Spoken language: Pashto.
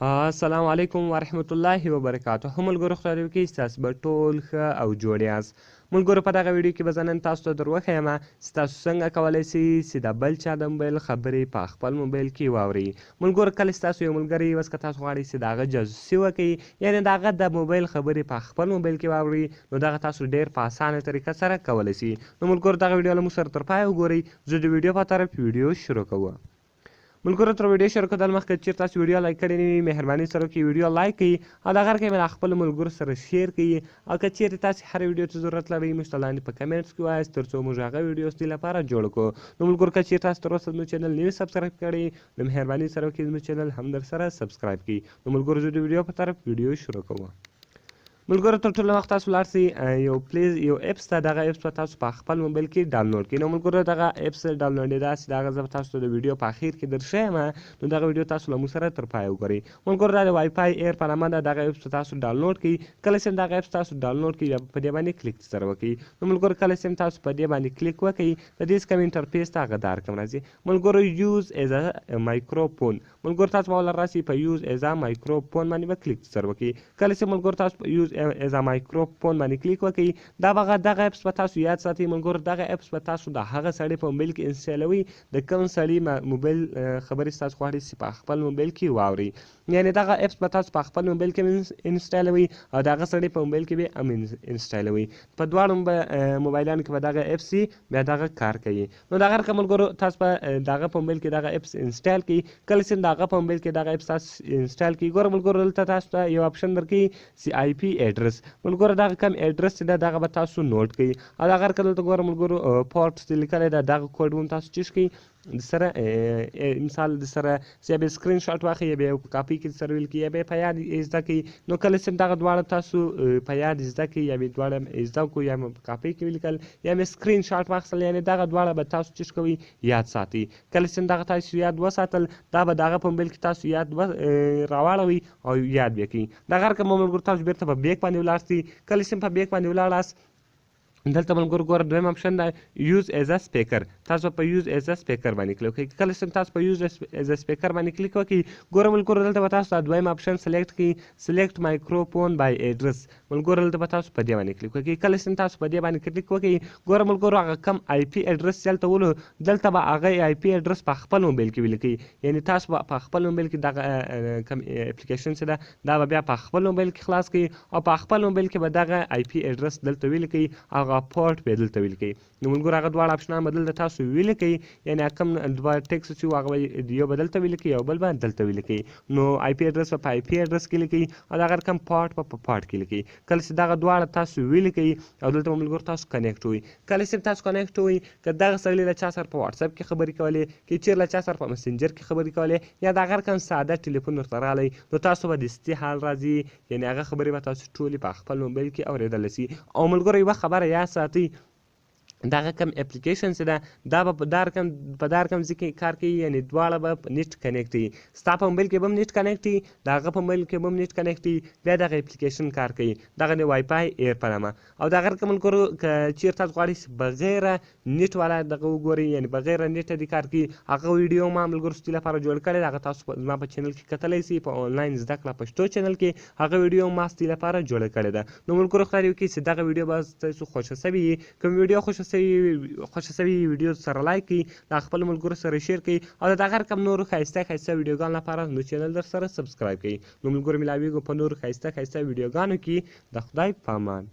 السلام علیکم ورحمت الله وبرکاته. ملګرو خدای دې وکړي ستاسو به ټول ښه او جوړ یاست. ملګرو په دغه ویډیو کې به زه نن تاسو ته در وښیم چې تاسو څنګه کولی شئ چې د بل چا د موبایل خبرې په خپل موبایل کې واورئ. ملګرو کله چې تاسو یو ملګری اوس که تاسو غواړئ چې د هغه جاسوسي وکړئ، یعنې د هغه د موبایل خبرې په خپل موبایل کې واورئ، نو دغه تاسو ډېر په اسانه طریقه سره کولی شئ. نو ملګرو دغه ویډیو له موږ سره تر پایه وګورئ. زه د ویډیو په طرف ویډیو شروع کوم. ملګرو تر ویډیو شروع کېدل مخکې چېرته تاسو ویډیو لایک کړې نه وي، مهرباني سره وکړئ ویډیو لایک کړئ او د غږ کې له خپلو ملګرو سره شیر کړئ. او که چېرې تاسې هر ویډیو ته ضرورت لرئ موږ ته لاندې په کمنټس کې ووایاست تر څو موږ هغه ویډیو ستاسو لپاره جوړ کړو. نو ملګرو که چېرې تاسو تر اوسه زموږ چینل نه وي سبسکرایب کړی نو مهرباني سره وکړئ زموږ چینل هم درسره سبسکرایب کړئ. نو ملګرو زه د ویډیو په طرف ویډیو شروع کوم. ملګرو تر ټولو مخکې تاسو ولاړ سئ یو اپس ته، دغه اپس به تاسو په خپل موبایل کې ډاونلوډ کړئ. نو ملګرو دغه اپس ډاونلوډېدا چې د هغه زه به تاسو ته د ویډیو په اخر کې درښیم، نو دغه ویډیو تاسو له موږ سره تر پایه وګورئ. ملګرو دا د وائی فای ایر په نامه ده، دغه اپس تاسو ډاونلوډ کړئ. کله چې دغه اپس تاسو ډاونلوډ کړئ بیا په دې باندې کلیک سره وکړئ. نو ملګرو کله چې تاسو په دې باندې کلیک وکړئ د دې څخه انټرفیس ته هغه دا رقم راځي. ملګرو یوز ایز ا مایکروفون، ملګرو تاسو به ولر راسئ په یوز ایز ا مایکروفون باندې به کلیک سره وکړئ. کله چې ملګرو تاسو په یوز ایز ا مایکروفون باندې کلیک وکړئ دا به دغه اپس به تاسو یاد ساتئ. ملګرو دغه اپس به تاسو د هغه سړي په موبایل کې انسټالوئ د کوم سړي موبایل خبرې ستاسو غواړئ چې په خپل موبایل کې واورئ. یعنې دغه اپس به تاسو په خپل موبایل کې انسټالوئ او د هغه سړي په موبایل کې به هم انسټالوئ. په دواړو موبایلانو کې به دغه اپس وي، بیا دغه کار کوي. نو دغه رقم ملګرو تاسو به دغه په موبایل کې دغه اپس انسټال کړئ. کله چې دغه په موبایل کې دغه اپس تاسو انسټال کړئ، ګوره ملګرو دلته تاسو ته یو اپشن درکوي چې آی پی ایډرس. ملګرو دغه کم ایډرس چې ده دغه به تاسو نوټ کړئ او دغه که دلته ګوره ملګرو پورټ چې لیکلی ده دغه کوډ هم تاسو چیز کړئ د سره مثال د سره یا به سکرین شاټ واخلئ یا به یې کاپي کړئ سره ویل کړئ یا به یې په یاد زده کړئ. نو کله چې دغه دواړه تاسو په یاد زده کړئ یا به یې دواړه زده کړو یا مې کاپي کې ولیکل یا مې سکرین شاټ واخیستل، یعنې دغه دواړه به تاسو چیز کوئ یاد ساتئ. کله چې دغه تاسو یاد وساتل دا به دغه په موبایل کې تاسو یاد راواړوئ او یاد به یې کړئ. دغه رقم ملګرو تاسو بېرته په بیک باندې ولاړ سئ. کله چې په بیک باندې ولاړاست دلته ملګرو ګوره دویم اپشن ده یوز ایز ا سپیکر. تاسو په یوز ایز ا سپیکر باندې کلیک وکړئ. کله چې تاسو په یوز ایز ا سپیکر باندې کلیک وکړئ ګوره ملګرو دلته به تاسو دا دویم اپشن سلیکټ کړئ سلیکټ مایکروفون بای ایډرس. ملګرو دلته به تاسو په دې باندې کلیک وکړئ. کله چې تاسو په دې باندې کلیک وکړئ ګوره ملګرو هغه کم آی پی ایډرس چې هلته ولو دلته به هغه آی پی ایډرس په خپل موبایل کې ولیکئ. یعنې تاسو به په خپل موبایل کې دغه کم اپلیکیشن چې ده دا به بیا په خپل موبایل کې خلاص کړئ او په خپل موبایل کې به دغه آی پی ایډرس دلته ولیکئ، هغه پورټ به دلته ولیکئ. نو ملګرو هغه دواړه اپشنان به دلته تاسو ولیکئ، یعنې کوم دوه ټکس چې وو هغه به یو به دلته ولیکئ او بل به دلته ولیکئ. نو آی پی ایډرس به په آی پی ایډرس کې لیکئ او دغه رقم پارټ به په پارټ کې لیکئ. کله چې دغه دواړه تاسو ولیکئ او دلته به ملګرو تاسو کنیکټ وئ. کله چې تاسو کنیکټ وئ که دغه سړي له چا سره په واټساپ کې خبرې کولې، که چیرې له چا سره په مسنجر کې خبرې کولې یا د هغه رقم ساده ټلیفون ورته راغلی، نو تاسو به دستي حال راځي، یعنې هغه خبرې به تاسو ټولې په خپل موبایل کې اورېدلی شي. او ملګرو یوه خبره یاد ساتئ دغه کم اپلیکیشن چې ده دا به په دا رقم ځای کې کار کوي، یعنې دواړه به په نیټ کنیکټ وي. ستا په موبایل کې به هم نیټ کنیکټ وي، د هغه په موبایل کې به هم نیټ کنیکټ وي، بیا دغه اپلیکیشن کار کوي دغه د وائی فای ایر په نامه. او دغه رقم ملګرو که چېرته تاسو غواړئ چې بغیره نیټ والا دغه وګورئ، یعنې بغیره نیټه دې کار کوي، هغه ویډیو ما ملګرو ستاسو لپاره جوړ کړی ده، هغه تاسو زما په چینل کې کتلی شئ په آنلاین زده کړه پښتو چینل کې هغه ویډیو ما ستاسو لپاره جوړه کړې ده. نو ملګرو خدای دې وکړي چې دغه ویډیو به ستاسو خوښه سوې وي. کوم ویډیو خوښه سوي ویډیو سره لایک کړئ، د خپلو ملګرو سره شیر کړئ او د دغه رقم نورو ښایسته ویډیوګانو لپاره زموږ چینل در سره سبسکرایب کړئ. نو ملګرو ملاویږو په نورو ښایسته ویډیوګانو کې. د خدای په امان.